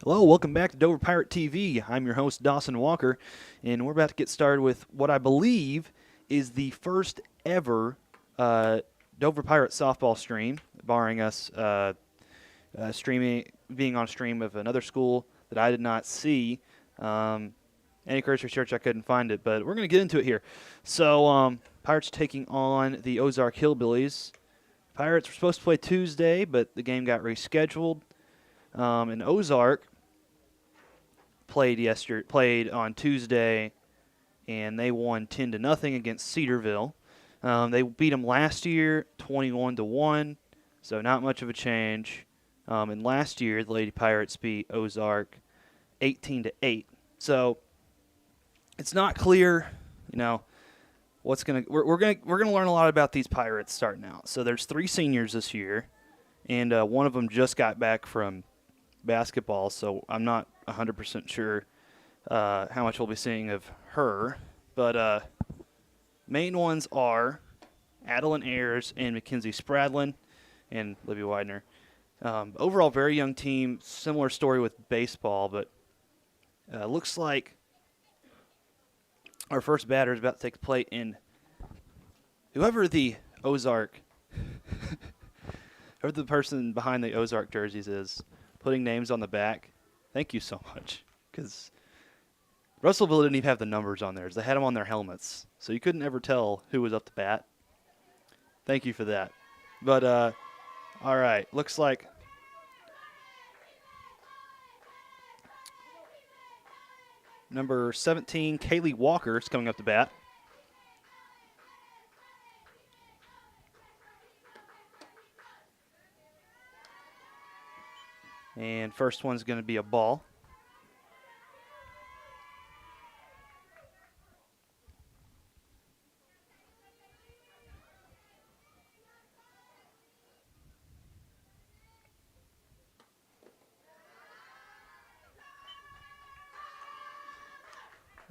Hello, welcome back to Dover Pirate TV. I'm your host, Dawson Walker, and we're about to get started with what I believe is the first ever Dover Pirate softball stream, barring us being on a stream of another school that I did not see. Any cursory search, I couldn't find it, but we're going to get into it here. So, Pirates taking on the Ozark Hillbillies. Pirates were supposed to play Tuesday, but the game got rescheduled. And Ozark played on Tuesday, and they won 10-0 against Cedarville. They beat them last year 21-1, so not much of a change. And last year the Lady Pirates beat Ozark 18-8. So it's not clear, what's we're gonna learn a lot about these Pirates starting out. So there's 3 seniors this year, and one of them just got back from basketball, so I'm not 100% sure how much we'll be seeing of her. But main ones are Adeline Ayers and Mackenzie Spradlin and Libby Widener. Overall, very young team. Similar story with baseball, but looks like our first batter is about to take plate in whoever the Ozark, whoever the person behind the Ozark jerseys is, putting names on the back. Thank you so much, because Russellville didn't even have the numbers on theirs. They had them on their helmets, so you couldn't ever tell who was up to bat. Thank you for that. But, all right, looks like number 17, Kaylee Walker, is coming up to bat. And first one's going to be a ball.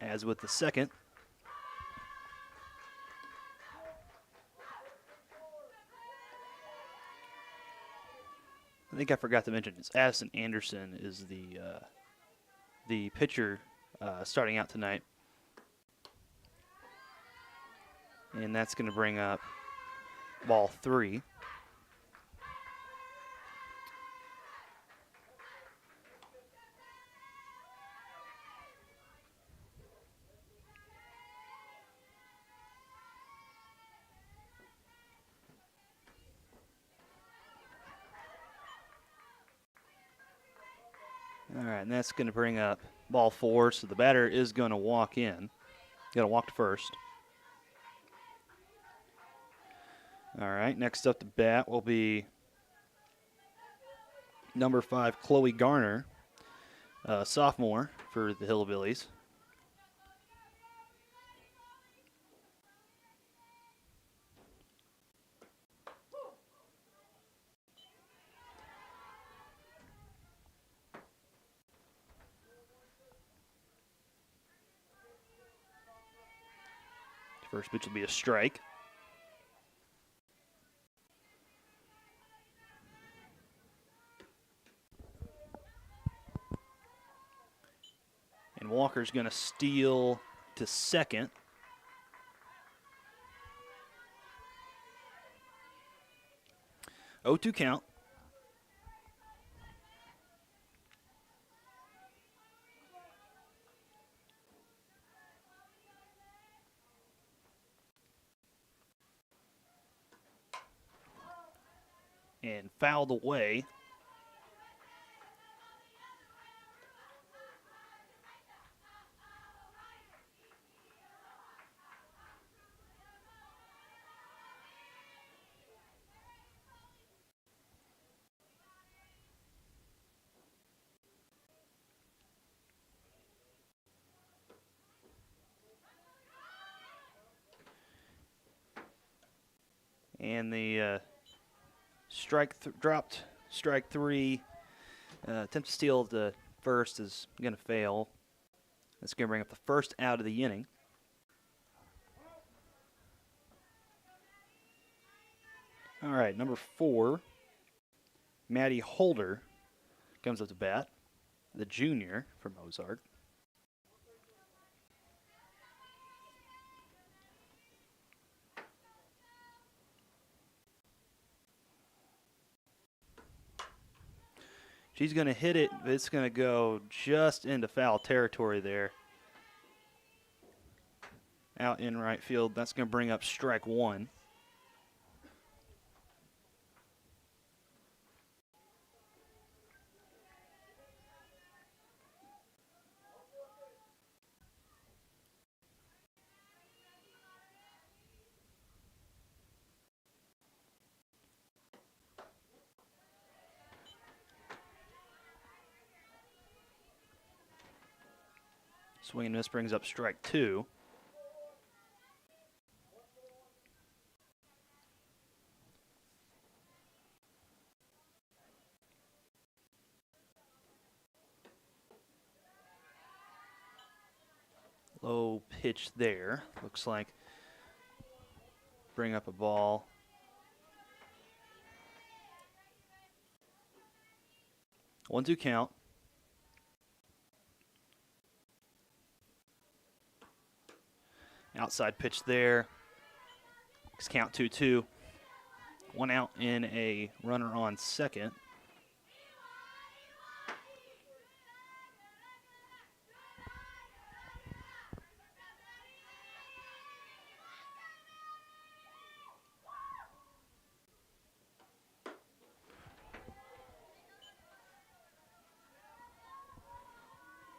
As with the second. I think I forgot to mention it's Addison Anderson is the pitcher starting out tonight. And that's going to bring up ball 3. All right, and that's going to bring up ball 4, so the batter is going to walk in. Going to walk to first. All right, next up to bat will be number 5, Chloe Garner, sophomore for the Hillbillies. First pitch will be a strike. And Walker's going to steal to second. Oh, 2 count. And fouled away. And the dropped strike 3. Attempt to steal the first is going to fail. That's going to bring up the first out of the inning. All right, number 4, Maddie Holder comes up to bat. the junior from Ozark. She's going to hit it, but it's going to go just into foul territory there. Out in right field. That's going to bring up strike one. Swing and miss brings up strike two. Low pitch there. Looks like bring up a ball. 1-2 count. Outside pitch there. It's count 2-2. 1 out in a runner on second.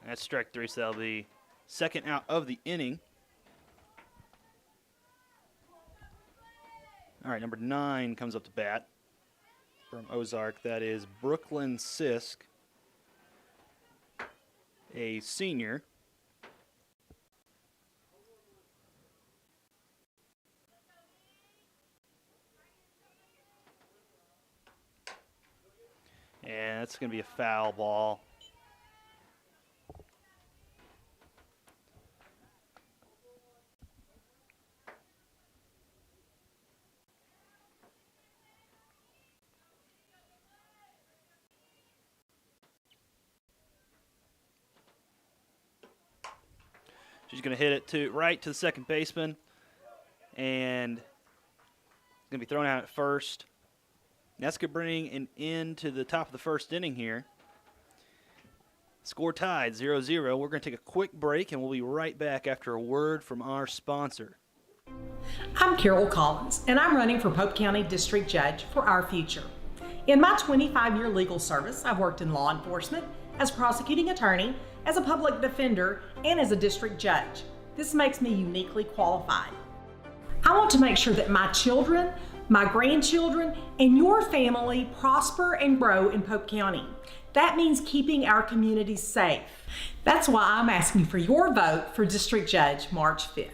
That's strike three, so that'll be second out of the inning. All right, number 9 comes up to bat from Ozark. That is Brooklyn Sisk, a senior. And that's going to be a foul ball. She's going to hit it right to the second baseman, and it's going to be thrown out at first. That's going to bring an end to the top of the first inning here. Score tied 0-0. We're going to take a quick break, and we'll be right back after a word from our sponsor. I'm Carol Collins, and I'm running for Pope County District Judge for our future. In my 25-year legal service, I've worked in law enforcement, as prosecuting attorney, as a public defender, and as a district judge. This makes me uniquely qualified. I want to make sure that my children, my grandchildren, and your family prosper and grow in Pope County. That means keeping our communities safe. That's why I'm asking for your vote for District Judge March 5th.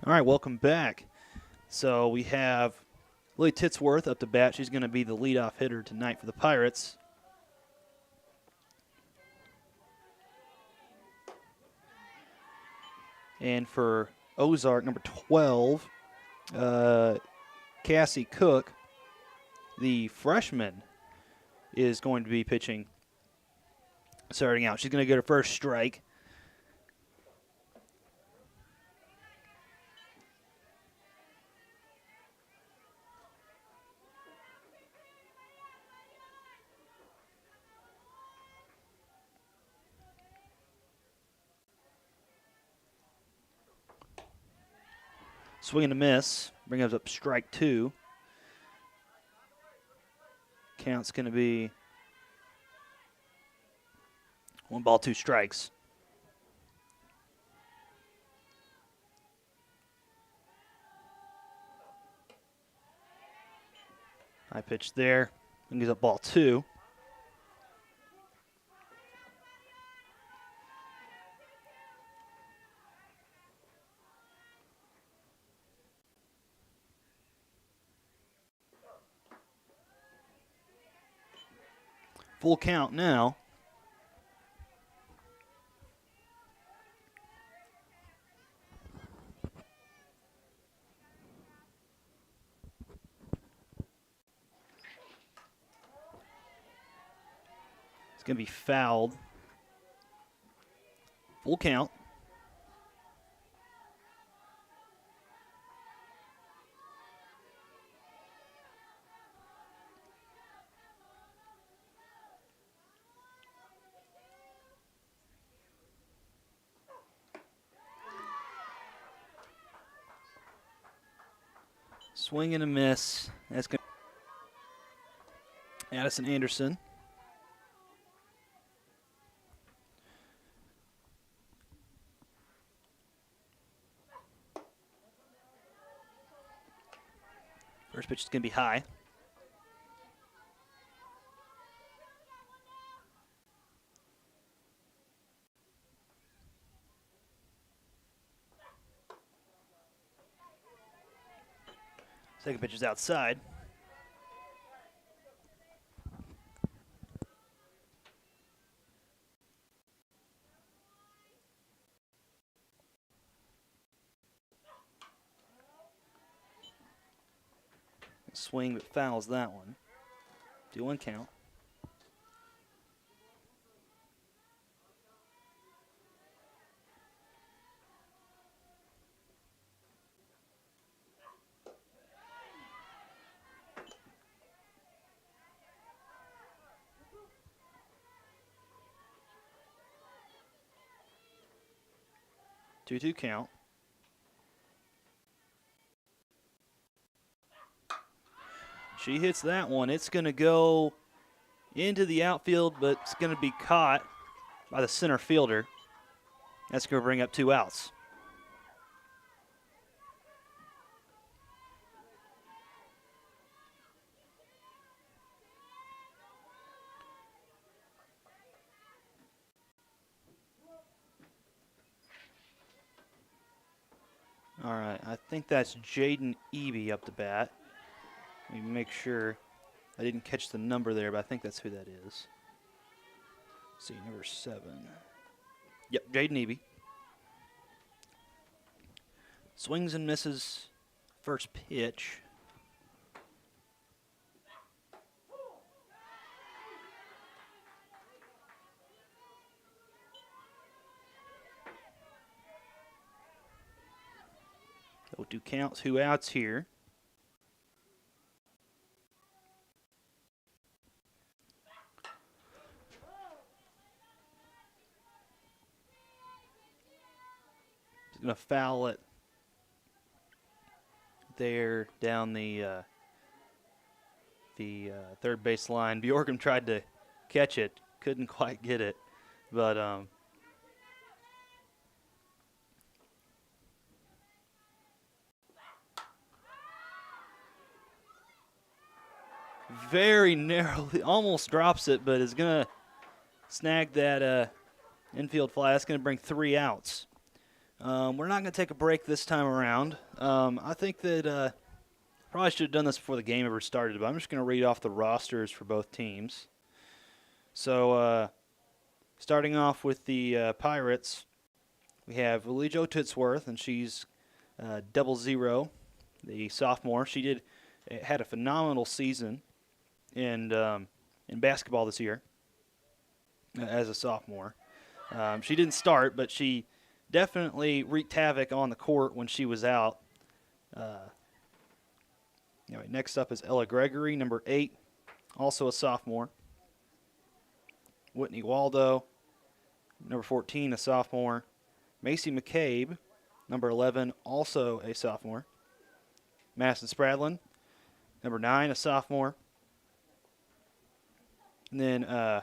All right, welcome back. So we have Lily Titsworth up to bat. She's going to be the leadoff hitter tonight for the Pirates. And for Ozark, number 12, Cassie Cook, the freshman, is going to be pitching, starting out. She's going to get her first strike. Swing and a miss. Brings up strike 2. Count's going to be 1 ball, 2 strikes. High pitch there. And gives up ball 2. Full count now. It's going to be fouled. Full count. Swing and a miss. That's going to Addison Anderson. First pitch is going to be high. Second pitch is outside. Swing, but fouls that one. 2-1 count. Two count. She hits that one. It's going to go into the outfield, but it's going to be caught by the center fielder. That's going to bring up 2 outs. All right, I think that's Jaden Eby up to bat. Let me make sure. I didn't catch the number there, but I think that's who that is. Let's see, number 7. Yep, Jaden Eby. Swings and misses first pitch. We'll do counts, 2 outs here. He's going to foul it there down the third base line. Bjorkum tried to catch it, couldn't quite get it, but very narrowly, almost drops it, but is going to snag that infield fly. That's going to bring 3 outs. We're not going to take a break this time around. I think that probably should have done this before the game ever started, but I'm just going to read off the rosters for both teams. So starting off with the Pirates, we have Alijo Titsworth, and she's 00, the sophomore. She did had a phenomenal season in basketball this year as a sophomore. She didn't start, but she definitely wreaked havoc on the court when she was out. Anyway, next up is Ella Gregory, number 8, also a sophomore. Whitney Waldo, number 14, a sophomore. Macy McCabe, number 11, also a sophomore. Madison Spradlin, number 9, a sophomore. And then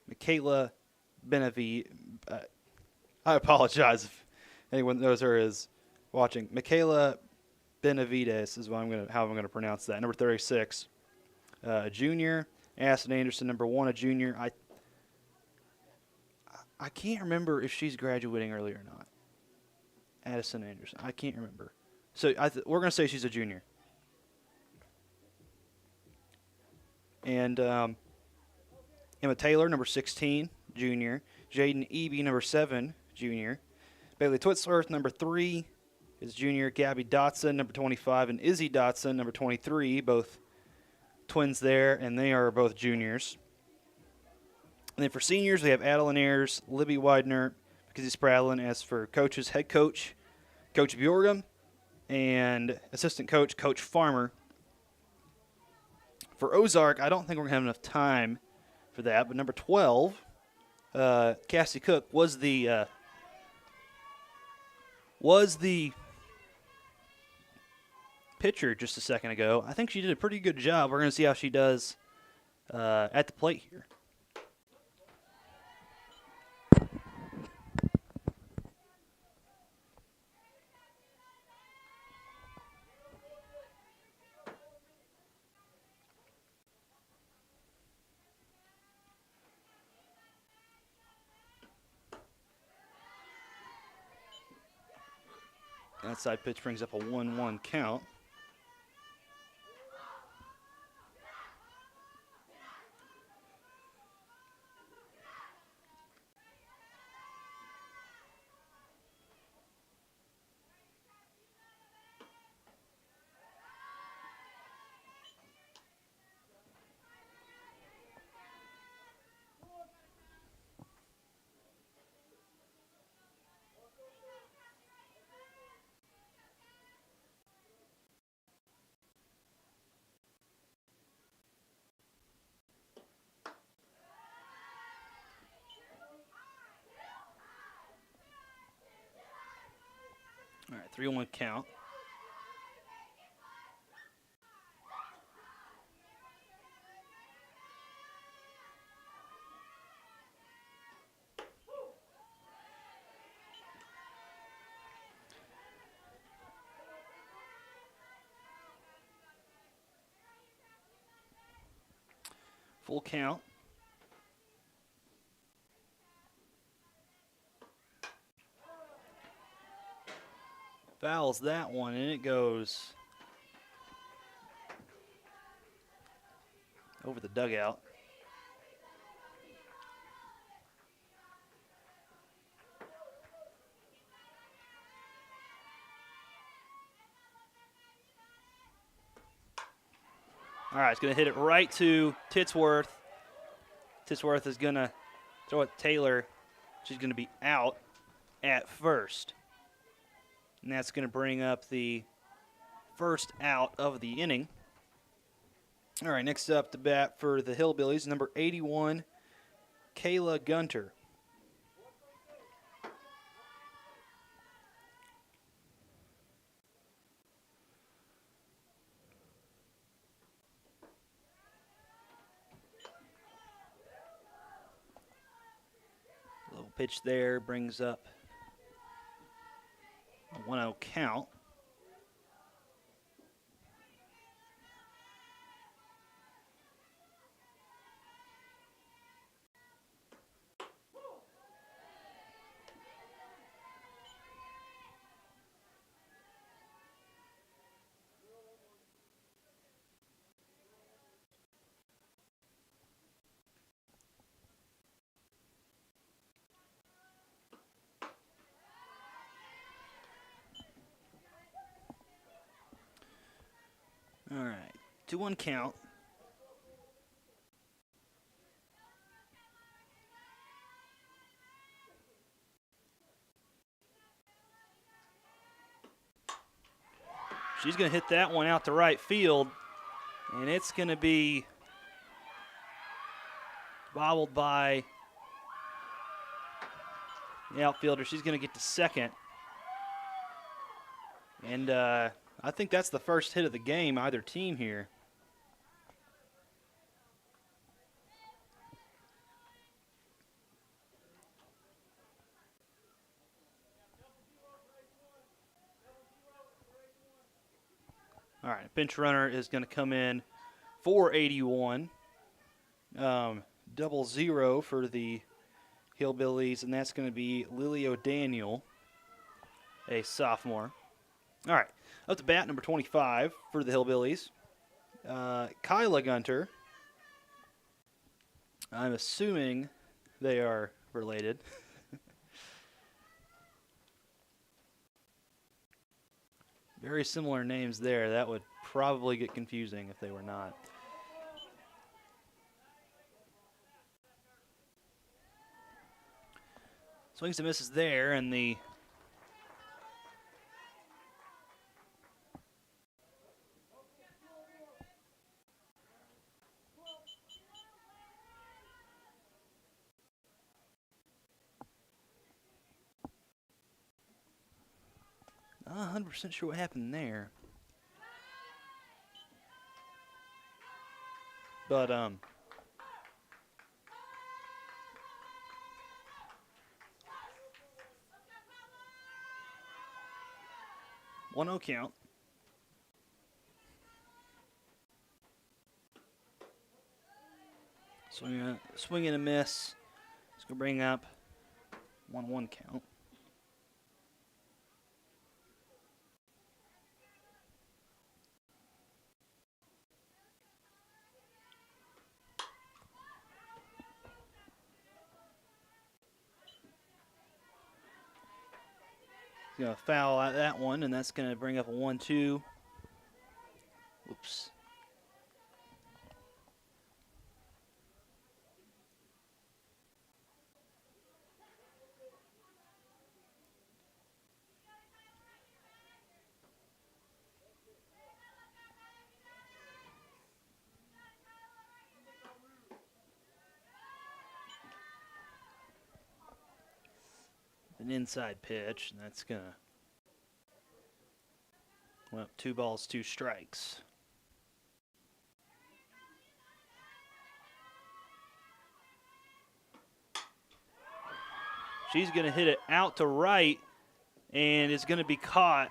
Michaela Benavides. I apologize if anyone knows her is watching. Michaela Benavides is how I'm going to pronounce that. Number 36, a junior. Addison Anderson, number 1, a junior. I can't remember if she's graduating early or not. Addison Anderson. I can't remember. So we're going to say she's a junior. And Emma Taylor, number 16, junior. Jaden Eby, number 7, junior. Bailey Twitzworth, number 3, is junior. Gabby Dotson, number 25, and Izzy Dotson, number 23, both twins there, and they are both juniors. And then for seniors, we have Adeline Ayers, Libby Widener, Mackenzie Spradlin. As for coaches, head coach, Coach Bjorgum, and assistant coach, Coach Farmer. For Ozark, I don't think we're going to have enough time for that, but number 12, Cassie Cook, was the pitcher just a second ago. I think she did a pretty good job. We're going to see how she does at the plate here. Outside pitch brings up a 1-1 count. All right, 3-1 count. Full count. Fouls that one, and it goes over the dugout. All right, it's going to hit it right to Titsworth. Titsworth is going to throw it to Taylor. She's going to be out at first. And that's going to bring up the first out of the inning. All right, next up to bat for the Hillbillies, number 81, Kayla Gunter. Little pitch there brings up a 1-0 count. All right, 2-1 count. She's going to hit that one out to right field, and it's going to be bobbled by the outfielder. She's going to get to second. And I think that's the first hit of the game, either team here. All right, pinch runner is going to come in for 81. 0-0 for the Hillbillies, and that's going to be Lily O'Daniel, a sophomore. All right, up to bat, number 25 for the Hillbillies. Kyla Gunter. I'm assuming they are related. Very similar names there. That would probably get confusing if they were not. Swings and misses there, and the 100% sure what happened there. But, 1-0 count. Swing and a miss. It's going to bring up 1-1 count. Going to foul out that one, and that's going to bring up a 1-2. Oops. An inside pitch, and that's going to, well, 2 balls, 2 strikes. She's going to hit it out to right, and it's going to be caught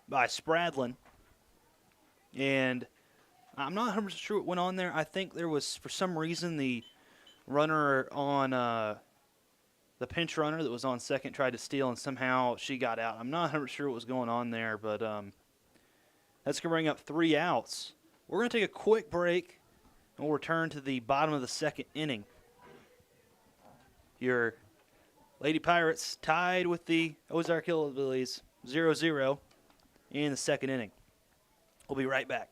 by Spradlin. And I'm not 100% sure what went on there. I think there was, for some reason, the runner on the pinch runner that was on second tried to steal, and somehow she got out. I'm not 100% sure what was going on there, but that's going to bring up 3 outs. We're going to take a quick break, and we'll return to the bottom of the second inning. Your Lady Pirates tied with the Ozark Hillbillies 0-0 in the second inning. We'll be right back.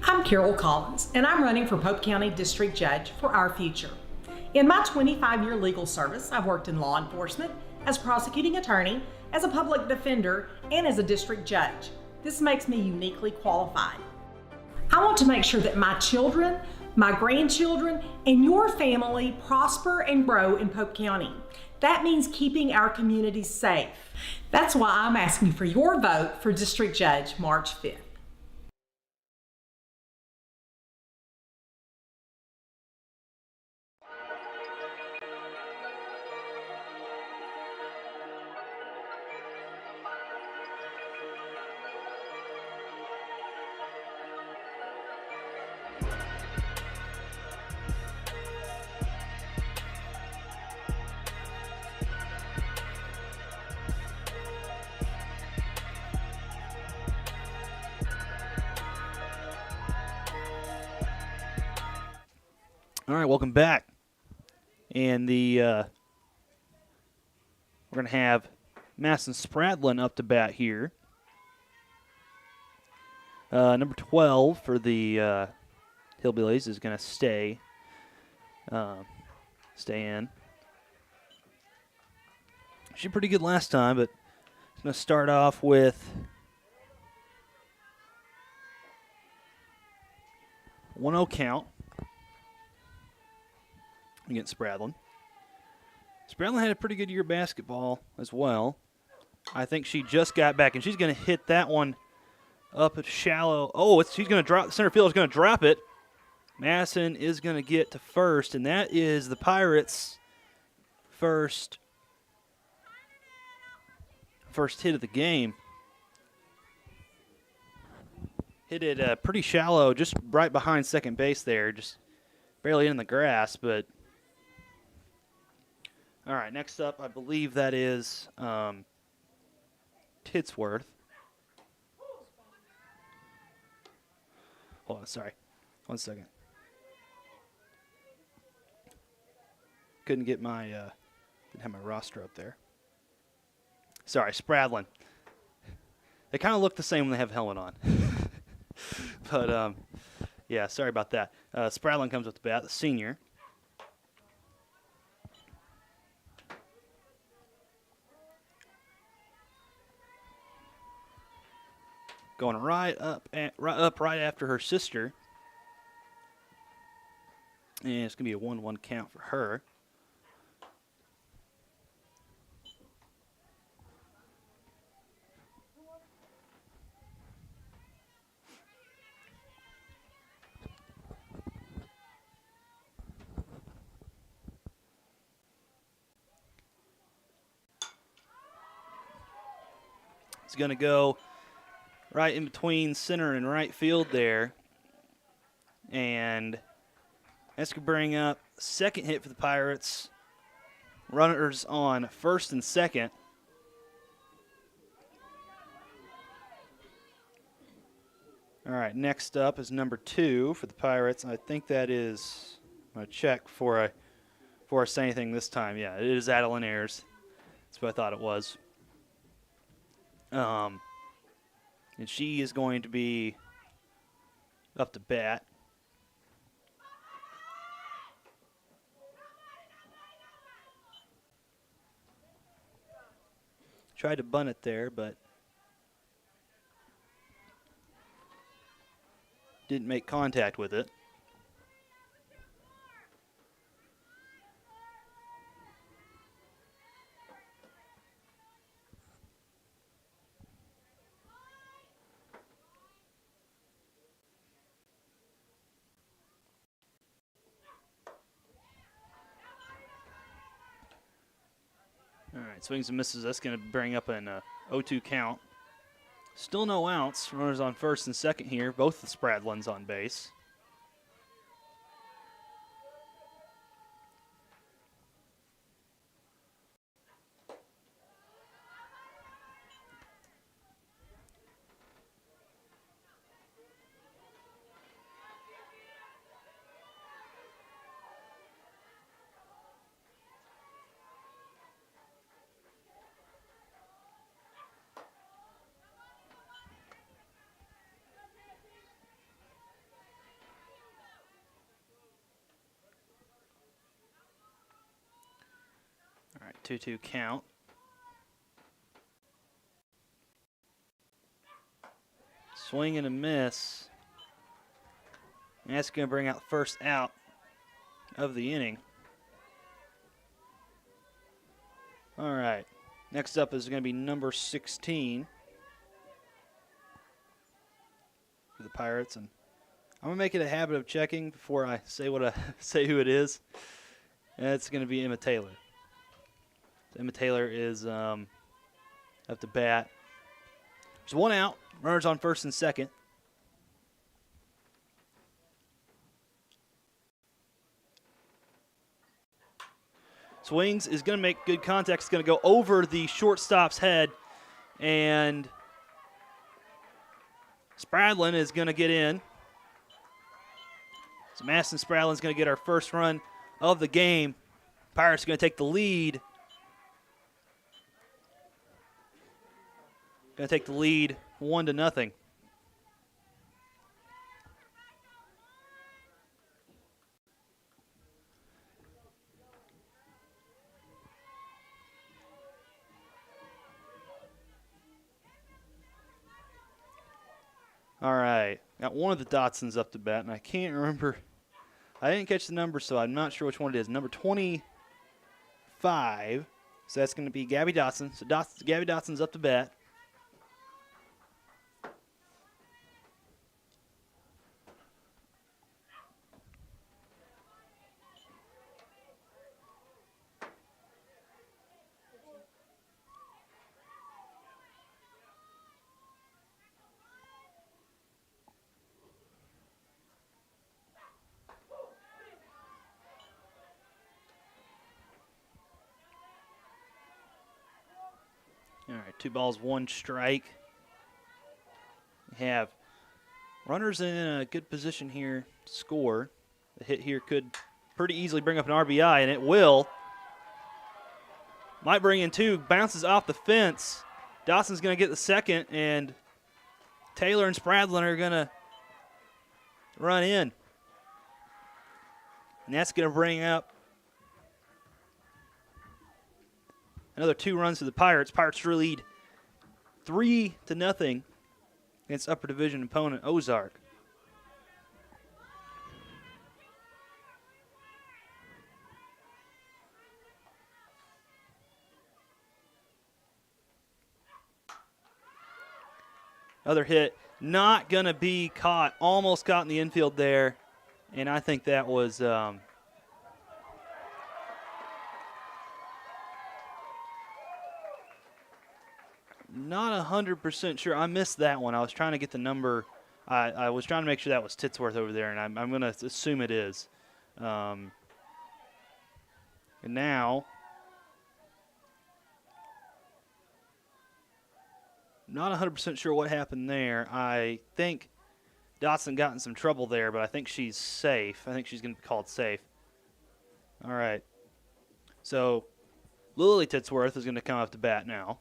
I'm Carol Collins, and I'm running for Pope County District Judge for our future. In my 25-year legal service, I've worked in law enforcement, as prosecuting attorney, as a public defender, and as a district judge. This makes me uniquely qualified. I want to make sure that my children, my grandchildren, and your family prosper and grow in Pope County. That means keeping our communities safe. That's why I'm asking for your vote for District Judge March 5th. All right, welcome back. And we're going to have Madison Spradlin up to bat here. Number 12 for the Hillbillies is going to stay in. She did pretty good last time, but it's going to start off with 1-0 count against Spradlin. Spradlin had a pretty good year of basketball as well. I think she just got back, and she's going to hit that one up at shallow. Oh, she's going to drop. Center field is going to drop it. Madison is going to get to first, and that is the Pirates' first hit of the game. Hit it pretty shallow, just right behind second base there, just barely in the grass, but all right, next up, I believe that is Titsworth. Hold on, sorry. 1 second. Couldn't get my, didn't have my roster up there. Sorry, Spradlin. They kind of look the same when they have helmet on. But, yeah, sorry about that. Spradlin comes up to bat, the senior. Going right up right after her sister. And it's going to be a 1-1 count for her. It's going to go right in between center and right field there. And that's going to bring up second hit for the Pirates. Runners on first and second. All right, next up is number 2 for the Pirates. I think that is, I'm going to check before I say anything this time. Yeah, it is Adeline Ayers. That's what I thought it was. And she is going to be up to bat. Tried to bunt it there, but didn't make contact with it. All right, swings and misses. That's going to bring up an 0-2 count. Still no outs. Runners on first and second here. Both the Spradlins on base. All right, 2-2 count. Swing and a miss. And that's going to bring out first out of the inning. All right, next up is going to be number 16 for the Pirates. And I'm going to make it a habit of checking before I say say who it is. And it's going to be Emma Taylor. Emma Taylor is up to bat. There's one out. Runners on first and second. Swings is going to make good contact. It's going to go over the shortstop's head. And Spradlin is going to get in. So Madison Spradlin's going to get our first run of the game. Pirates are going to take the lead. Going to take the lead 1-0. All right. Got one of the Dotsons up to bat, and I can't remember. I didn't catch the number, so I'm not sure which one it is. Number 25. So that's going to be Gabby Dotson. So Gabby Dotson's up to bat. All right, 2 balls, 1 strike. We have runners in a good position here to score. The hit here could pretty easily bring up an RBI, and it will. Might bring in 2, bounces off the fence. Dawson's going to get the second, and Taylor and Spradlin are going to run in. And that's going to bring up another 2 runs to the Pirates. Pirates lead 3-0 against upper division opponent Ozark. Another hit, not going to be caught. Almost caught in the infield there. And I think that was not 100% sure. I missed that one. I was trying to get the number. I was trying to make sure that was Titsworth over there, and I'm going to assume it is. And now, not 100% sure what happened there. I think Dotson got in some trouble there, but I think she's safe. I think she's going to be called safe. All right. So Lily Titsworth is going to come up to bat now.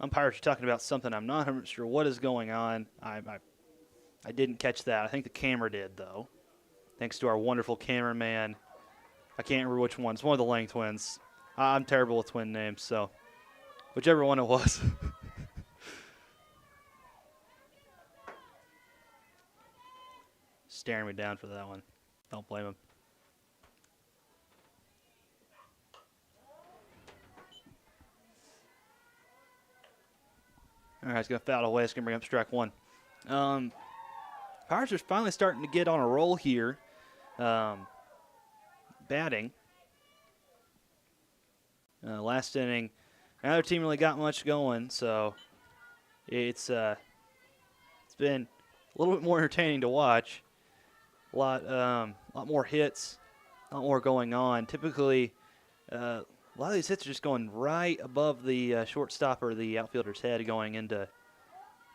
Umpires are talking about something. I'm not 100% sure what is going on. I didn't catch that. I think the camera did, though. Thanks to our wonderful cameraman. I can't remember which one. It's one of the Lang twins. I'm terrible with twin names, so whichever one it was. Staring me down for that one. Don't blame him. All right, he's going to foul away. It's going to bring up strike 1. Pirates are finally starting to get on a roll here. Batting. Last inning, neither team really got much going, so it's been a little bit more entertaining to watch. A lot more hits, a lot more going on. Typically, a lot of these hits are just going right above the shortstop or the outfielder's head, going into, I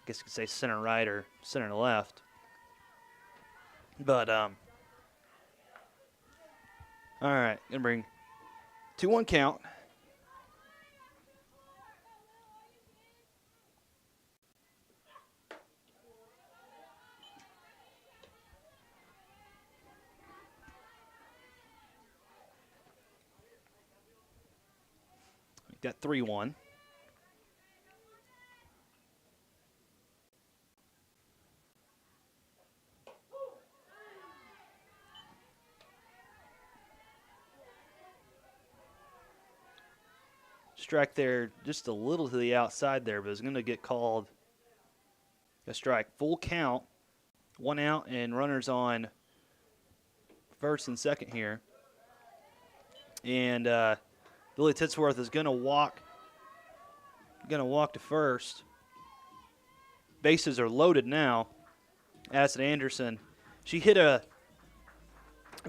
guess you could say, center right or center left. But all right, gonna bring 2-1 count. Got 3-1. Strike there just a little to the outside there, but it's going to get called a strike. Full count, 1 out, and runners on first and second here. And Lily Titsworth is going to walk to first. Bases are loaded now. Addison Anderson, she hit a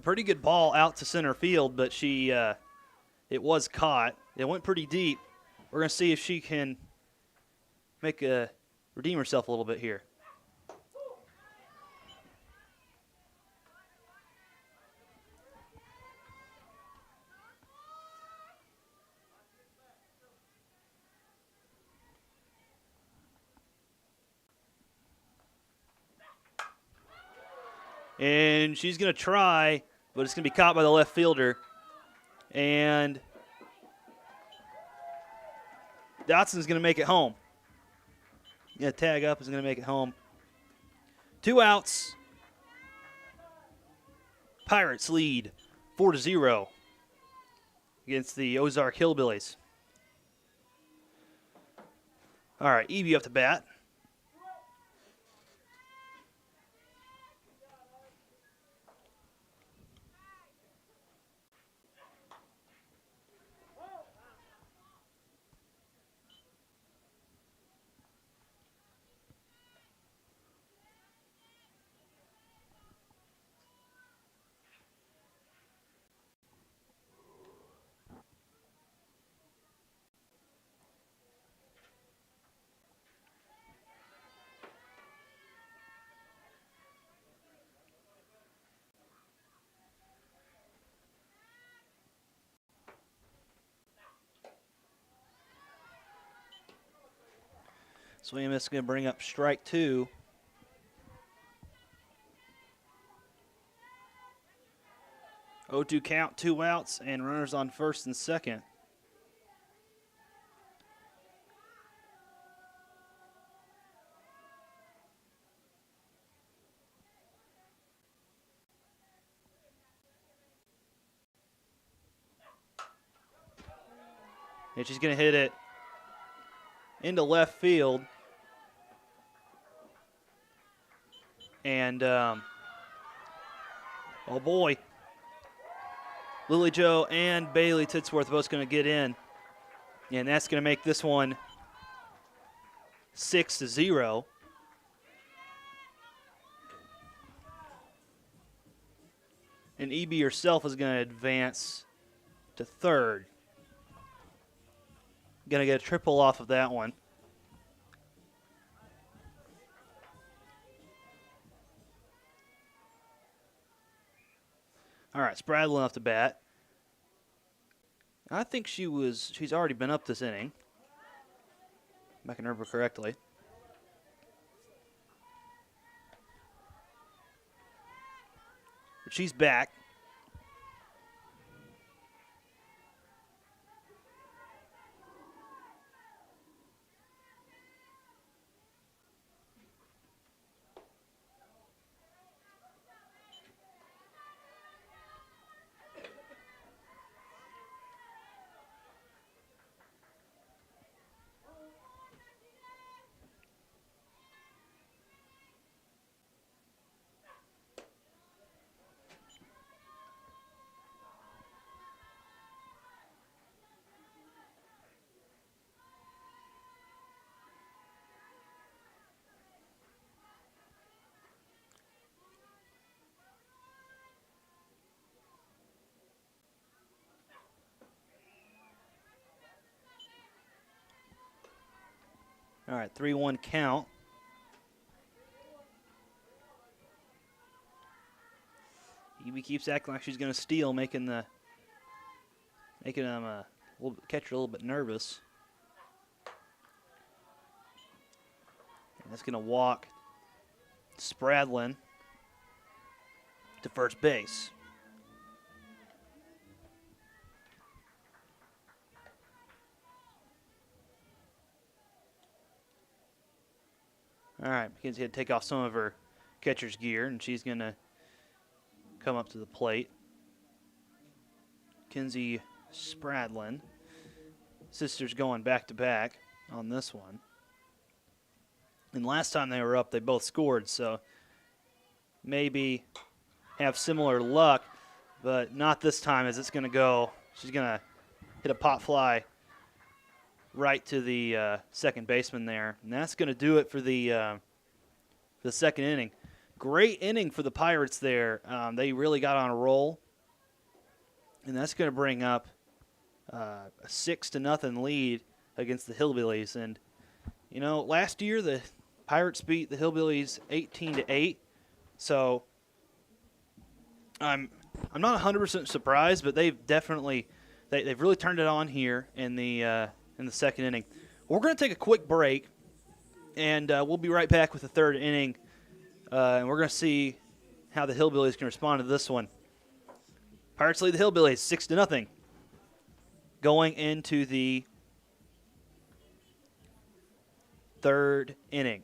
pretty good ball out to center field, but it was caught. It went pretty deep. We're going to see if she can redeem herself a little bit here. And she's going to try, but it's going to be caught by the left fielder. And Dotson's going to make it home. Yeah, tag up is going to make it home. 2 outs. Pirates lead 4-0 against the Ozark Hillbillies. All right, Evie up to bat. Swing is going to bring up strike 2. Oh, 0-2 count, 2 outs, and runners on first and second. And she's going to hit it into left field. And, oh boy, Lily Jo and Bailey Titsworth both going to get in. And that's going to make this one 6-0. And EB herself is going to advance to third. Going to get a triple off of that one. All right, Spradlin off the bat. I think she's already been up this inning, if I can remember correctly. But she's back. All right, 3-1 count. Evie keeps acting like she's going to steal, making them catcher a little bit nervous. And that's going to walk Spradlin to first base. All right, Mackenzie's going to take off some of her catcher's gear, and she's going to come up to the plate. Kenzie Spradlin. Sisters going back-to-back on this one. And last time they were up, they both scored, so maybe have similar luck, but not this time as it's going to go. She's going to hit a pop fly right to the second baseman there. And that's going to do it for the second inning. Great inning for the Pirates there. They really got on a roll. And that's going to bring up a 6-0 lead against the Hillbillies. And, you know, last year the Pirates beat the Hillbillies 18-8. So I'm not 100% surprised, but they've definitely they've really turned it on here in the second inning. We're going to take a quick break, and we'll be right back with the third inning, and we're going to see how the Hillbillies can respond to this one. Pirates lead the Hillbillies 6-0 going into the third inning.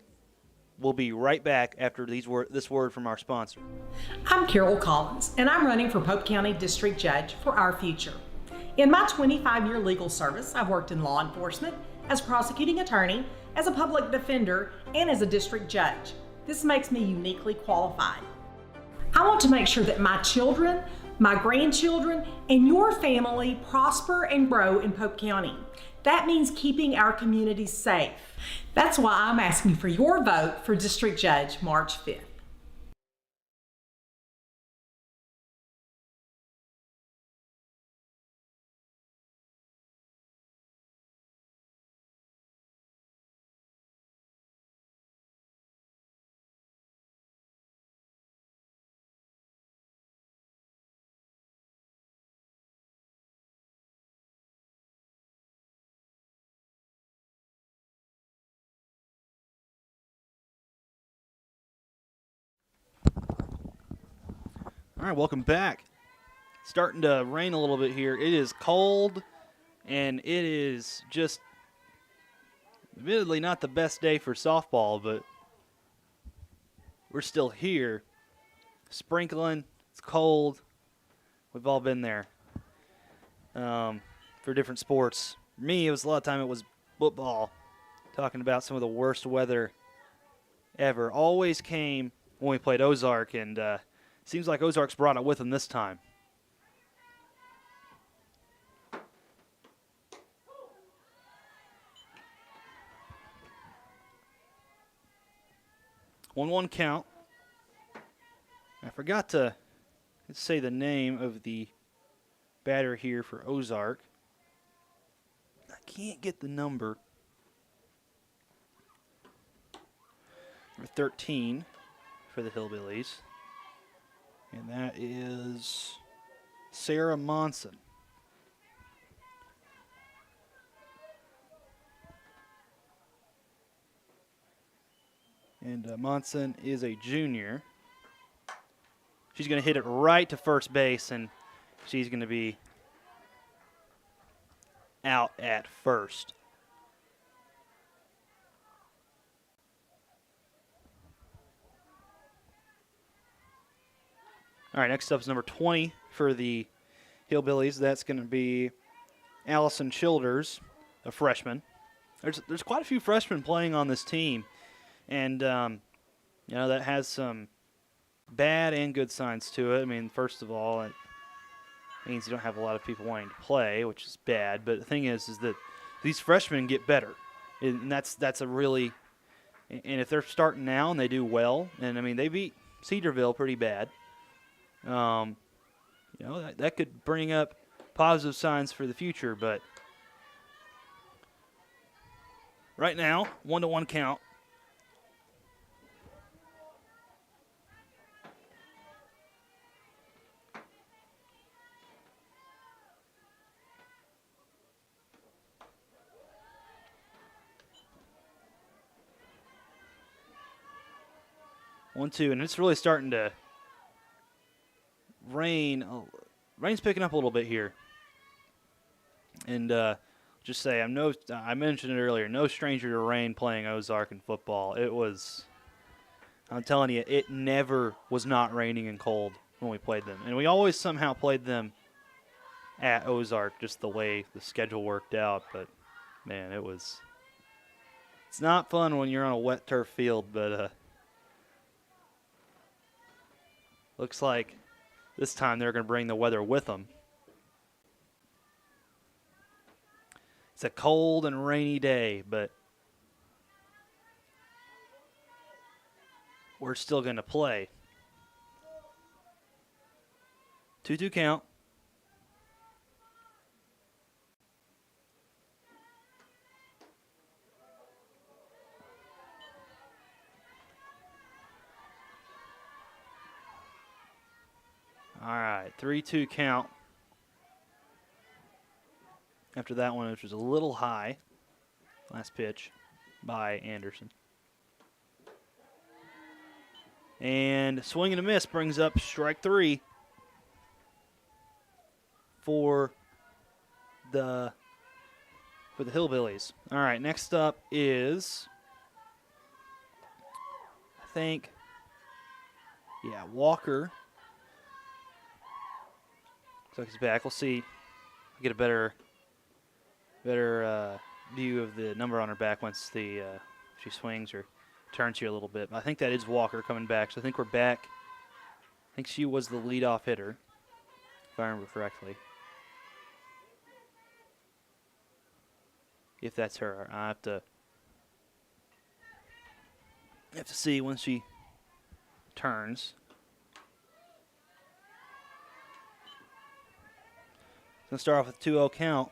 We'll be right back after this word from our sponsor. I'm Carol Collins, and I'm running for Pope County District Judge for our future. In my 25-year legal service, I've worked in law enforcement, as prosecuting attorney, as a public defender, and as a district judge. This makes me uniquely qualified. I want to make sure that my children, my grandchildren, and your family prosper and grow in Pope County. That means keeping our communities safe. That's why I'm asking for your vote for District Judge March 5th. All right, welcome back. Starting to rain a little bit here. It is cold, and it is just admittedly not the best day for softball, but we're still here. Sprinkling. It's cold. We've all been there for different sports. For me, a lot of time it was football. Talking about some of the worst weather ever. Always came when we played Ozark, and seems like Ozark's brought it with them this time. One count. I forgot to say the name of the batter here for Ozark. I can't get the number. Number 13 for the Hillbillies. And that is Sarah Monson. And Monson is a junior. She's going to hit it right to first base, and she's going to be out at first. All right, next up is number 20 for the Hillbillies. That's going to be Allison Childers, a freshman. There's quite a few freshmen playing on this team, and that has some bad and good signs to it. I mean, first of all, it means you don't have a lot of people wanting to play, which is bad. But the thing is that these freshmen get better, and that's a really. And if they're starting now and they do well, and I mean they beat Cedarville pretty bad. That could bring up positive signs for the future, but right now, 1-1 count. One, two, and it's really starting to rain. Rain's picking up a little bit here. And just say, I mentioned it earlier, no stranger to rain playing Ozark in football. I'm telling you, it never was not raining and cold when we played them. And we always somehow played them at Ozark, just the way the schedule worked out. But, man, it's not fun when you're on a wet turf field, but looks like this time they're going to bring the weather with them. It's a cold and rainy day, but we're still going to play. 2-2 count. All right, 3-2 count. After that one, which was a little high. Last pitch by Anderson. And swing and a miss brings up strike three for the Hillbillies. All right, next up is think, yeah, Walker. Looks like he's back. We'll see. Get a better view of the number on her back once she swings or turns here a little bit. I think that is Walker coming back. So I think we're back. I think she was the leadoff hitter, if I remember correctly. If that's her, I have to see when she turns. Gonna start off with 2-0 count.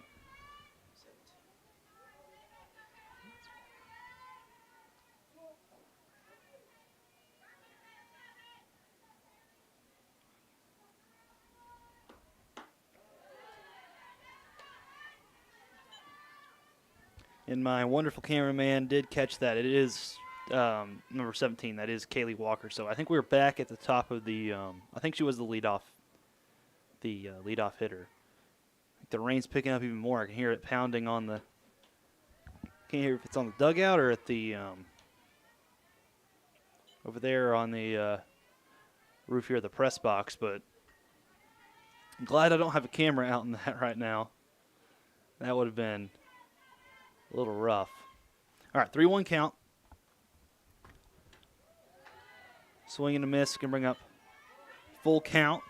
And my wonderful cameraman did catch that. It is number 17. That is Kaylee Walker. So I think we were back at the top of the. I think she was the leadoff hitter. The rain's picking up even more. I can hear it pounding on the. Can't hear if it's on the dugout or at the over there on the roof here of the press box. But I'm glad I don't have a camera out in that right now. That would have been a little rough. All right, 3-1 count. Swing and a miss can bring up full count.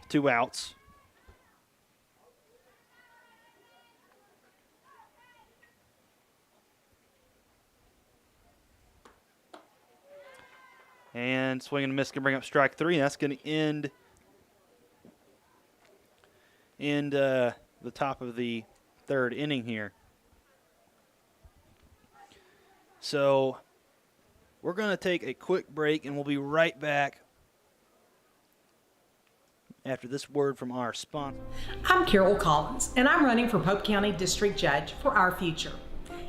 2 outs. And swing and a miss can bring up strike 3. That's going to end the top of the 3rd inning here. So we're going to take a quick break, and we'll be right back after this word from our sponsor. I'm Carol Collins, and I'm running for Pope County District Judge for our future.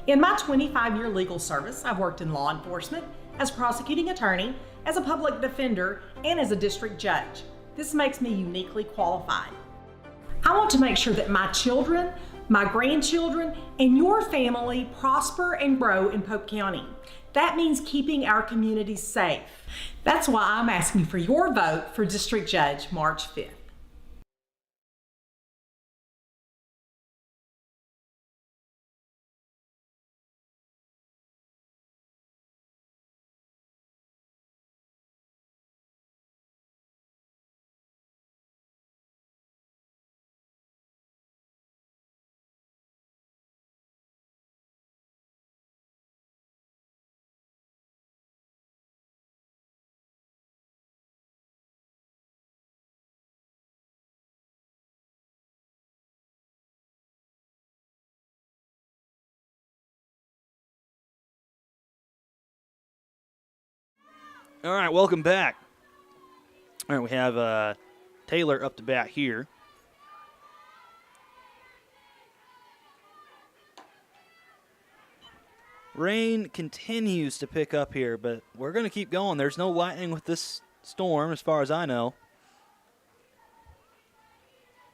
In my 25-year legal service, I've worked in law enforcement, as prosecuting attorney, as a public defender, and as a district judge. This makes me uniquely qualified. I want to make sure that my children, my grandchildren, and your family prosper and grow in Pope County. That means keeping our communities safe. That's why I'm asking for your vote for District Judge March 5th. All right, welcome back. All right, we have Taylor up to bat here. Rain continues to pick up here, but we're going to keep going. There's no lightning with this storm as far as I know.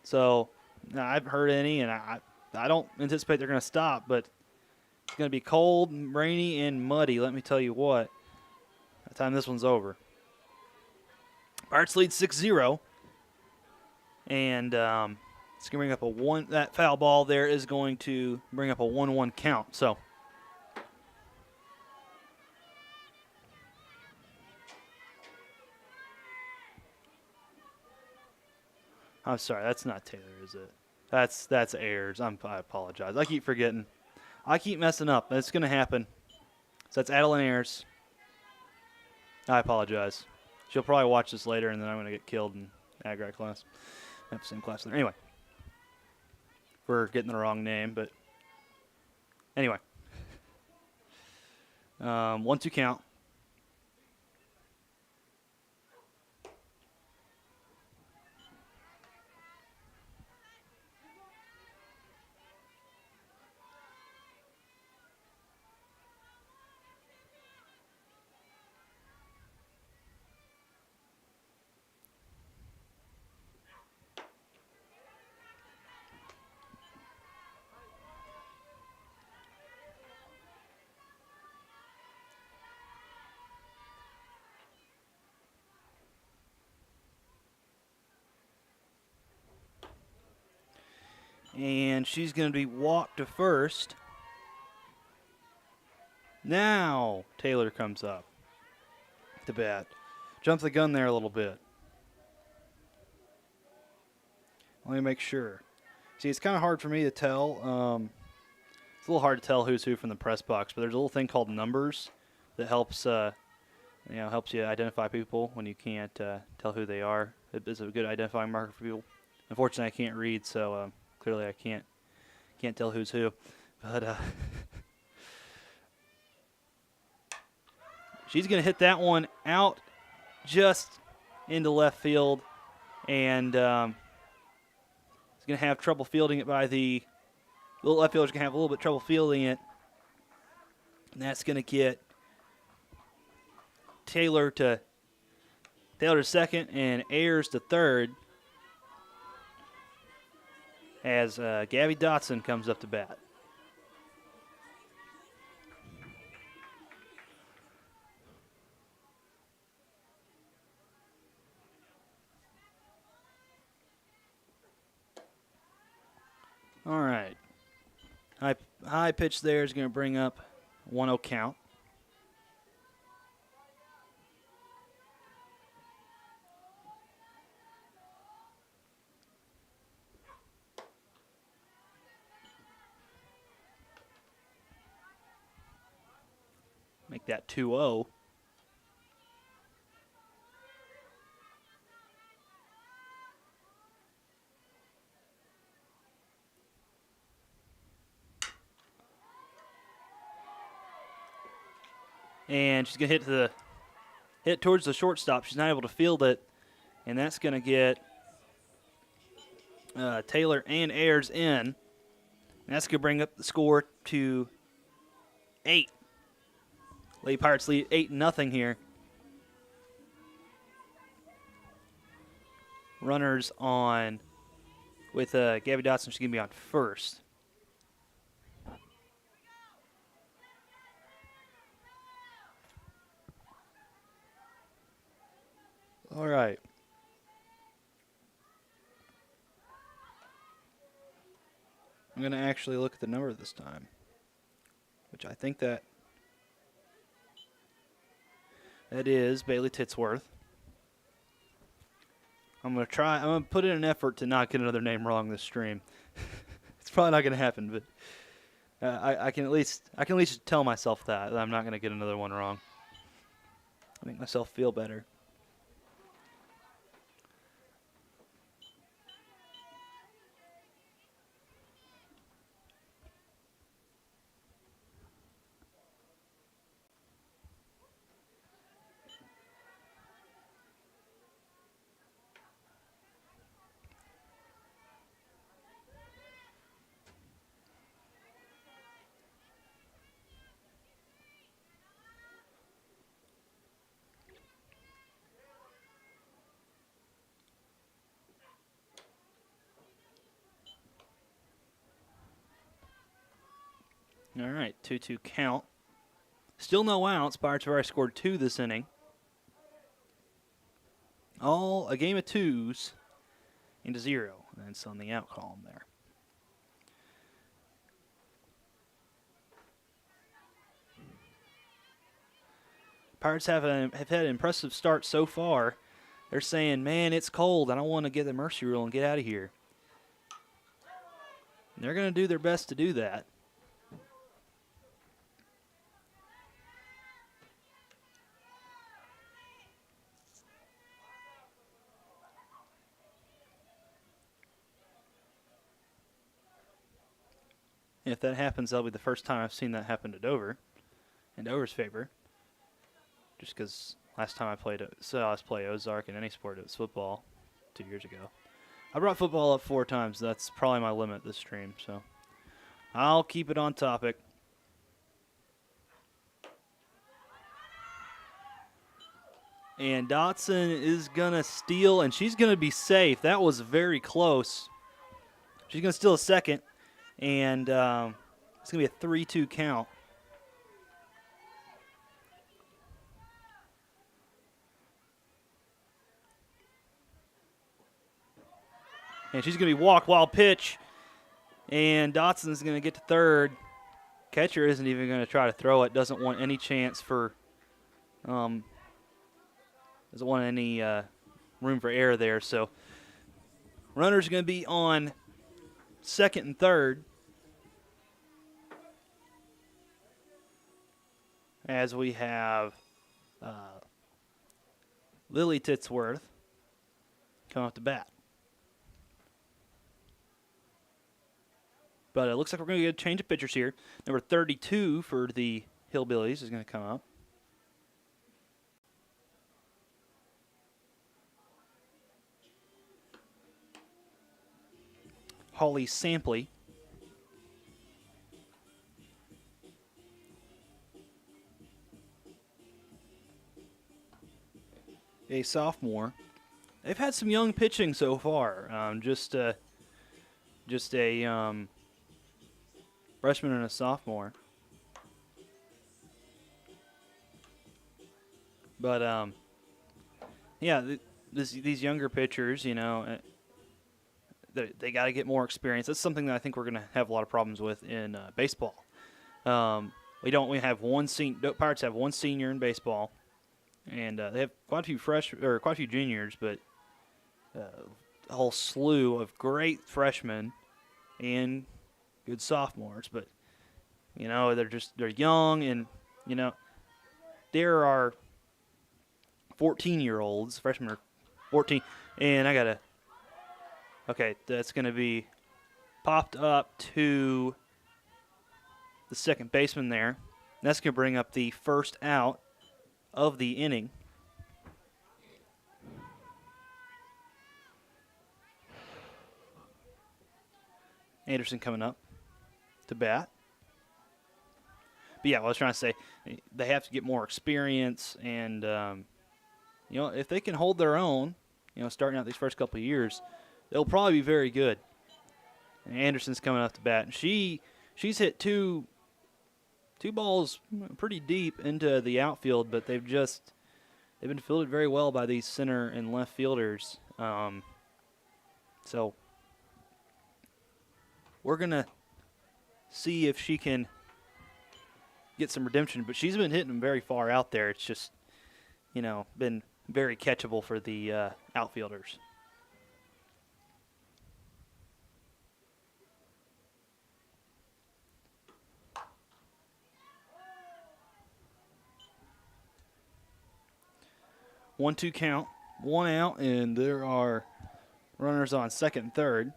So I haven't heard any, and I don't anticipate they're going to stop, but it's going to be cold, rainy, and muddy, let me tell you what. By the time this one's over. Pirates lead 6-0. And it's going to bring up a 1. That foul ball there is going to bring up a 1-1 count. So I'm sorry, that's not Taylor, is it? That's Ayers. I apologize. I keep forgetting. I keep messing up. It's going to happen. So that's Adeline Ayers. I apologize. She'll probably watch this later, and then I'm going to get killed in ag class. I have the same class there. Anyway, we're getting the wrong name, but anyway. 1-2 count. And she's going to be walked to first. Now Taylor comes up to bat. Jump the gun there a little bit. Let me make sure. See, it's kind of hard for me to tell. It's a little hard to tell who's who from the press box, but there's a little thing called numbers that helps helps you identify people when you can't tell who they are. It is a good identifying marker for people. Unfortunately, I can't read, so clearly I can't tell who's who. But she's going to hit that one out just into left field, and is going to have trouble fielding it by the left fielder's going to have a little bit of trouble fielding it. And that's going to get Taylor to second and Ayers to third as Gabby Dotson comes up to bat. All right. High pitch there is going to bring up 1-0 count. Make that 2-0. And she's going to hit towards the shortstop. She's not able to field it, and that's going to get Taylor and Ayers in. And that's going to bring up the score to 8. Lady Pirates lead 8-0 here. Runners on with Gabby Dotson. She's going to be on first. All right. I'm going to actually look at the number this time, which I think that is Bailey Titsworth. I'm going to put in an effort to not get another name wrong this stream. It's probably not going to happen, but I can at least tell myself that I'm not going to get another one wrong. Make myself feel better. All right, 2-2 count. Still no outs. Pirates have already scored 2 this inning. All a game of 2s into 0. That's on the out column there. Pirates have had an impressive start so far. They're saying, man, it's cold. I don't want to get the mercy rule and get out of here. And they're going to do their best to do that. If that happens, that'll be the first time I've seen that happen to Dover, in Dover's favor. Just because last time I saw us play Ozark in any sport, it was football 2 years ago. I brought football up 4 times. That's probably my limit this stream, so I'll keep it on topic. And Dotson is going to steal, and she's going to be safe. That was very close. She's going to steal a second. And it's going to be a 3-2 count. And she's going to be walked. Wild pitch. And Dotson's going to get to third. Catcher isn't even going to try to throw it. Doesn't want any chance for, doesn't want any room for error there. So runners are going to be on second and third as we have Lily Titsworth come up to bat. But it looks like we're going to get a change of pitchers here. Number 32 for the Hillbillies is going to come up. Holly Sampley. A sophomore. They've had some young pitching so far. Just a freshman and a sophomore. But yeah, these younger pitchers, you know, they got to get more experience. That's something that I think we're going to have a lot of problems with in baseball. We have one Pirates have one senior in baseball, and they have quite a few juniors, but a whole slew of great freshmen and good sophomores. But you know, they're young, and you know, there are 14-year-olds. Freshmen are 14, and okay, that's going to be popped up to the second baseman there. That's going to bring up the first out of the inning. Anderson coming up to bat. But yeah, what I was trying to say, they have to get more experience, and you know, if they can hold their own, you know, starting out these first couple of years, they'll probably be very good. And Anderson's coming up to bat, and she's hit two balls pretty deep into the outfield, but they've been fielded very well by these center and left fielders. So we're gonna see if she can get some redemption, but she's been hitting them very far out there. It's just, you know, been very catchable for the outfielders. One-two count, one out, and there are runners on second and third.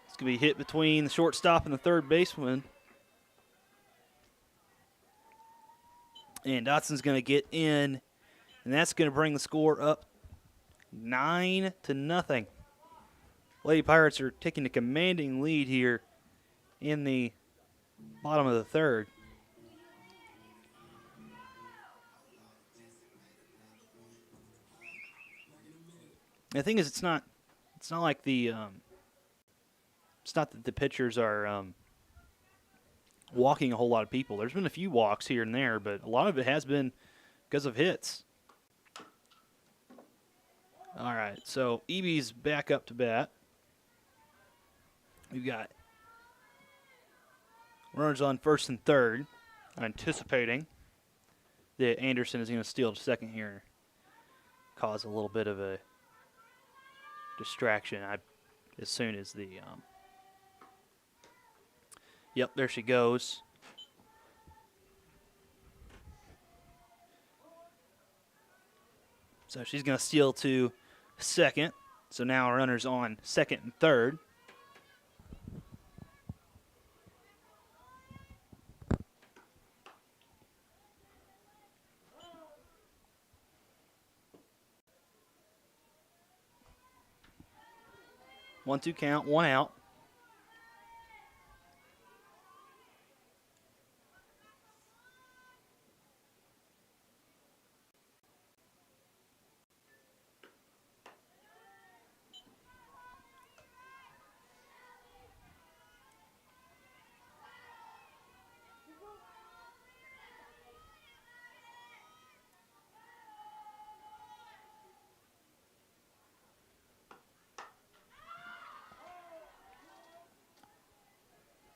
It's going to be hit between the shortstop and the third baseman. And Dotson's going to get in, and that's going to bring the score up 9-0. Lady Pirates are taking a commanding lead here in the bottom of the third. The thing is, it's not like it's not that the pitchers are walking a whole lot of people. There's been a few walks here and there, but a lot of it has been because of hits. All right, so Eby's back up to bat. We've got runners on first and third, anticipating that Anderson is going to steal to second here, cause a little bit of a distraction. As soon as the yep, there she goes. So she's going to steal to second. So now our runners on second and third. One-two count, one out.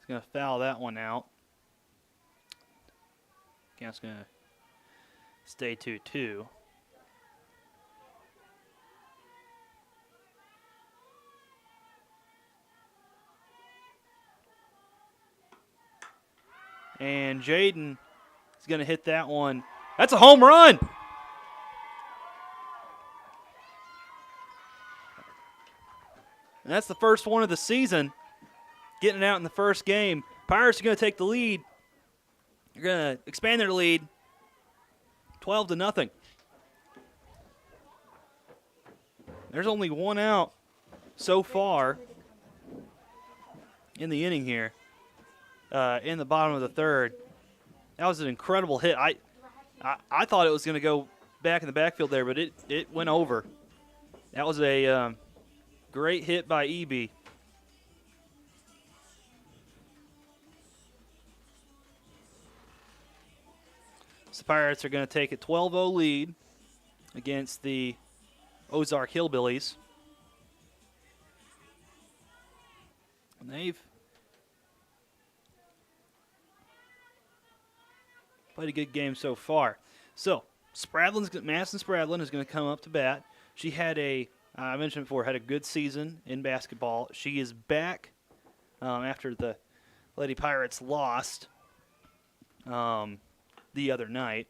going to foul that one out. Count's going to stay 2-2. And Jaden is going to hit that one. That's a home run. And that's the first one of the season. Getting it out in the first game. Pirates are going to take the lead. They're going to expand their lead 12-0. There's only one out so far in the inning here. In the bottom of the third. That was an incredible hit. I thought it was going to go back in the backfield there, but it went over. That was a great hit by EB. So the Pirates are going to take a 12-0 lead against the Ozark Hillbillies. And they've played a good game so far. So, Madison Spradlin is going to come up to bat. She had I mentioned before, had a good season in basketball. She is back after the Lady Pirates lost the other night,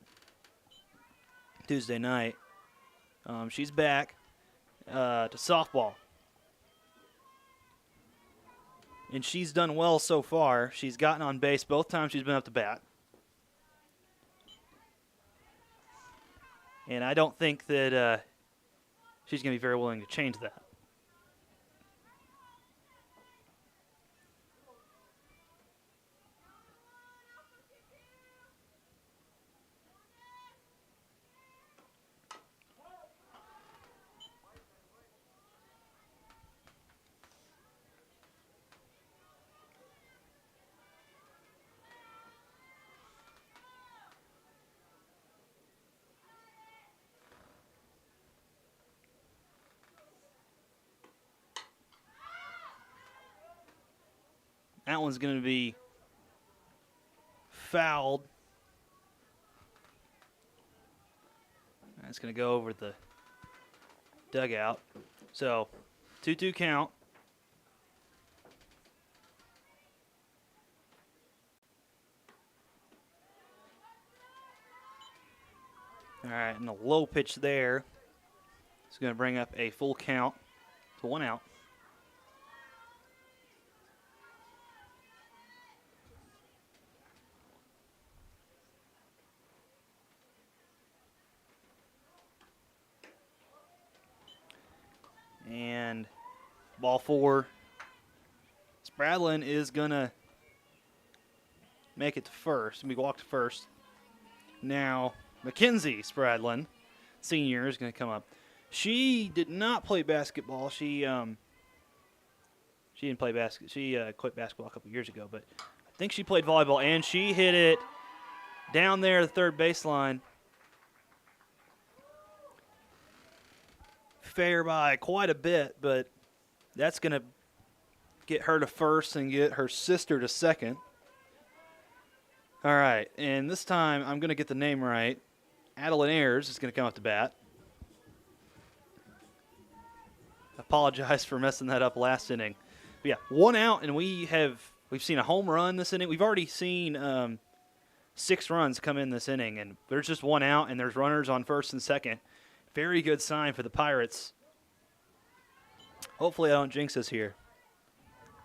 Tuesday night. She's back to softball. And she's done well so far. She's gotten on base both times she's been up to bat. And I don't think that she's going to be very willing to change that. That one's going to be fouled. That's going to go over the dugout. So, 2-2 count. All right, and the low pitch there is going to bring up a full count to 1 out. And ball 4. Spradlin is going to make it to first. We walk to first. Now, Mackenzie Spradlin, senior, is going to come up. She did not play basketball. She didn't play basketball. She quit basketball a couple years ago, but I think she played volleyball, and she hit it down there at the third baseline. Fair by quite a bit, but that's going to get her to first and get her sister to second. All right, and this time I'm going to get the name right. Adeline Ayers is going to come up to bat. Apologize for messing that up last inning. But yeah, 1 out, and we've seen a home run this inning. We've already seen 6 runs come in this inning, and there's just 1 out, and there's runners on first and second. Very good sign for the Pirates. Hopefully I don't jinx us here.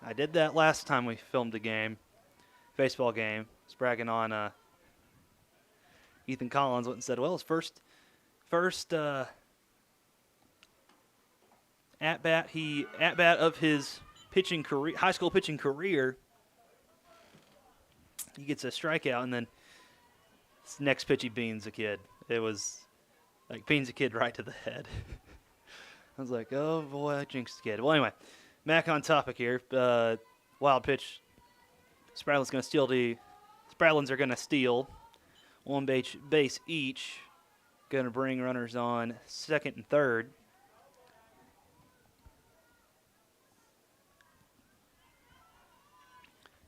I did that last time we filmed the game, baseball game. I was bragging on Ethan Collins. Went and said, well, his first at-bat of his pitching career, high school pitching career, he gets a strikeout, and then next pitch he beans a kid. It was like beans a kid right to the head. I was like, oh boy, I jinxed the kid. Well, anyway, back on topic here. Wild pitch. Spradlin's going to steal Spradlins are going to steal 1 base each. Going to bring runners on second and third.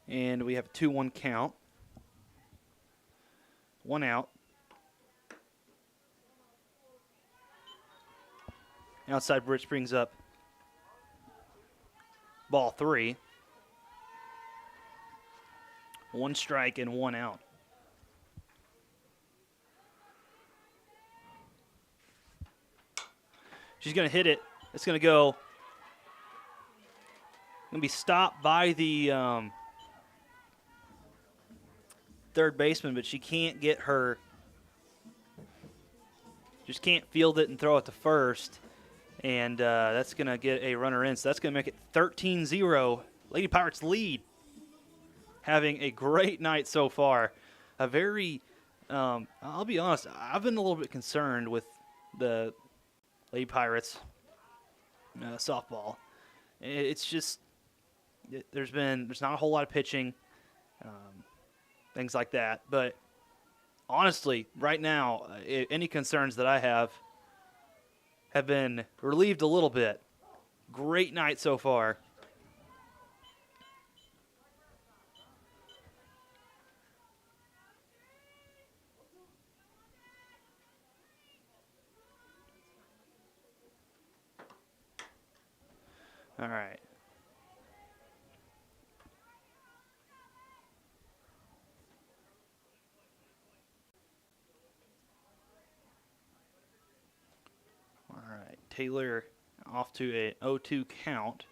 And we have a 2-1 count. 1 out. Outside Rich brings up ball 3. 1 strike and 1 out. She's going to hit it. It's going to go. Going to be stopped by the third baseman, but she can't get her. Just can't field it and throw it to first. And that's going to get a runner in. So that's going to make it 13-0. Lady Pirates lead. Having a great night so far. A very, I'll be honest, I've been a little bit concerned with the Lady Pirates softball. It's just, there's not a whole lot of pitching, things like that. But honestly, right now, any concerns that I have been relieved a little bit. Great night so far. All right. All right. Taylor off to a 0-2 count.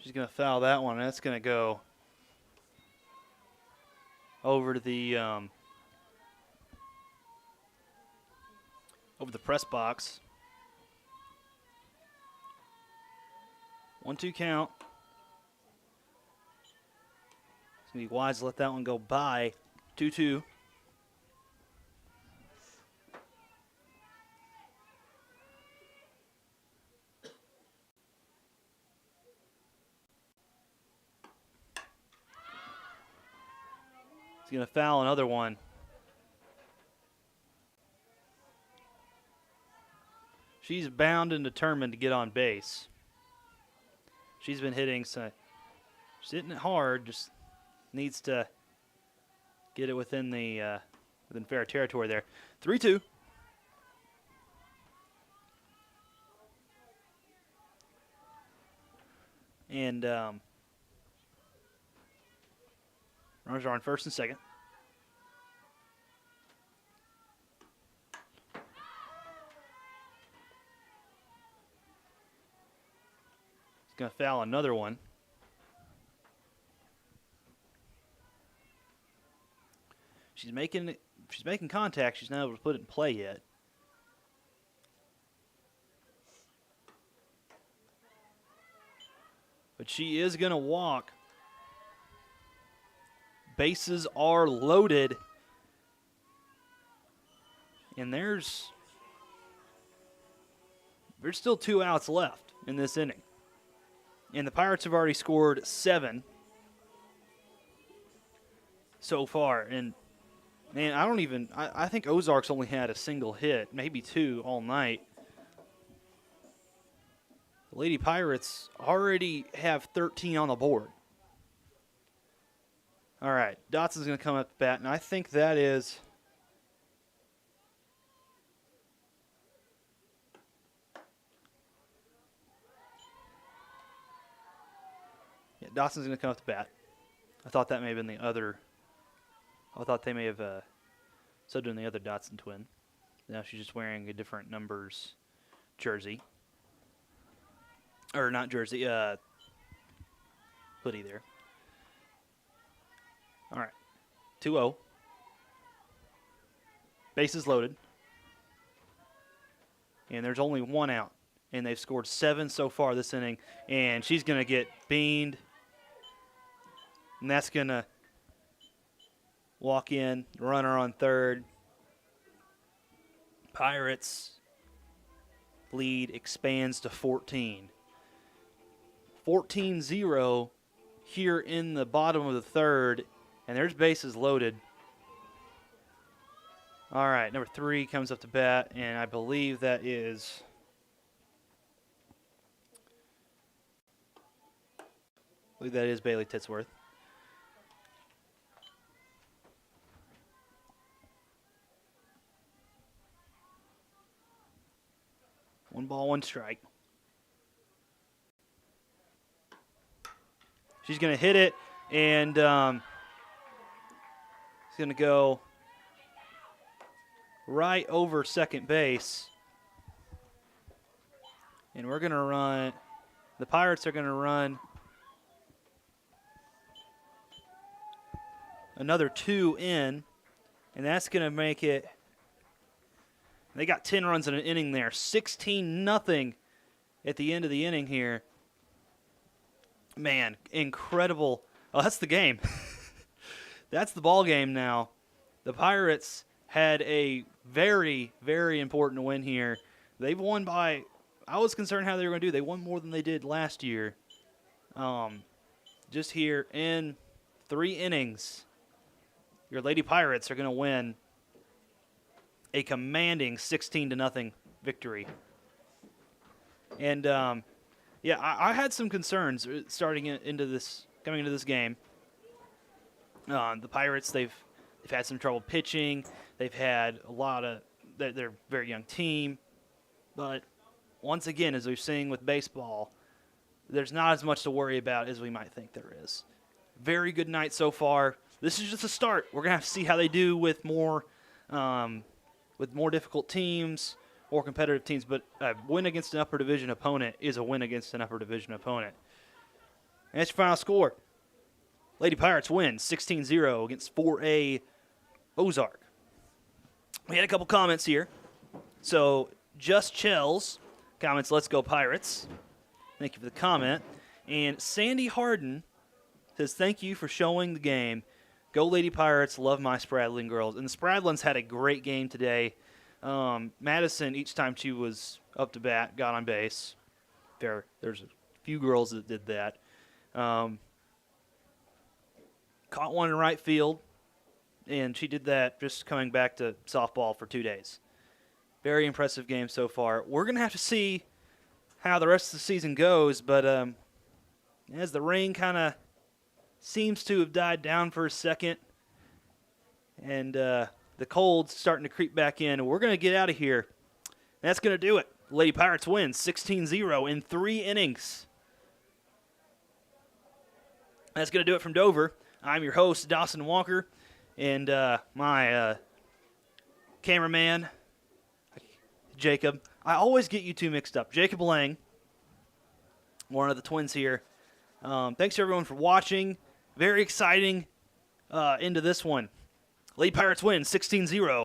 She's going to foul that one. That's going to go over to the over the press box. 1-2 count. It's going to be wise to let that one go by. 2-2. He's going to foul another one. She's bound and determined to get on base. She's been hitting, so she's hitting it hard. Just needs to get it within the within fair territory there. 3-2. And runners are on first and second. He's going to foul another one. She's making contact. She's not able to put it in play yet. But she is going to walk. Bases are loaded. And there's still 2 outs left in this inning. And the Pirates have already scored 7 so far. And, man, I think Ozark's only had a single hit, maybe 2 all night. The Lady Pirates already have 13 on the board. All right, Dotson's going to come up to bat, and I think that is Dotson's going to come up to bat. I thought that may have been the other. I thought they may have subbed in the other Dotson twin. Now she's just wearing a different numbers jersey. Or not jersey, hoodie there. All right, 2-0. Bases loaded. And there's only 1 out. And they've scored 7 so far this inning. And she's going to get beaned. And that's going to walk in, runner on third. Pirates lead expands to 14. 14-0 here in the bottom of the third, and there's bases loaded. All right, number 3 comes up to bat, and I believe that is Bailey Titsworth. One ball, one strike. She's going to hit it, and it's going to go right over second base. And we're going to run, the Pirates are going to run another 2 in, and that's going to make it, they got 10 runs in an inning there, 16-0 at the end of the inning here. Man, incredible. Oh, that's the game. That's the ball game now. The Pirates had a very, very important win here. They've won by, I was concerned how they were going to do. They won more than they did last year. Just here in 3 innings, your Lady Pirates are going to win a commanding 16-0 victory. And, yeah, I had some concerns coming into this game. The Pirates, they've had some trouble pitching. They've had a lot of they're a very young team, but once again, as we're seeing with baseball, there's not as much to worry about as we might think there is. Very good night so far. This is just a start. We're gonna have to see how they do with more difficult teams, more competitive teams, but a win against an upper division opponent is a win against an upper division opponent. And that's your final score. Lady Pirates win 16-0 against 4A Ozark. We had a couple comments here. So, Just Chells comments, "Let's go Pirates." Thank you for the comment. And Sandy Harden says, "Thank you for showing the game. Go Lady Pirates, love my Spradlin girls." And the Spradlins had a great game today. Madison, each time she was up to bat, got on base. There's a few girls that did that. Caught one in right field, and she did that just coming back to softball for 2 days. Very impressive game so far. We're going to have to see how the rest of the season goes, but as the rain kind of seems to have died down for a second, and the cold's starting to creep back in, and we're going to get out of here. That's going to do it. Lady Pirates win 16-0 in 3 innings. That's going to do it from Dover. I'm your host, Dawson Walker, and my cameraman, Jacob. I always get you two mixed up. Jacob Lang, one of the twins here. Thanks, everyone, for watching. Very exciting into this one. Lady Pirates win 16-0.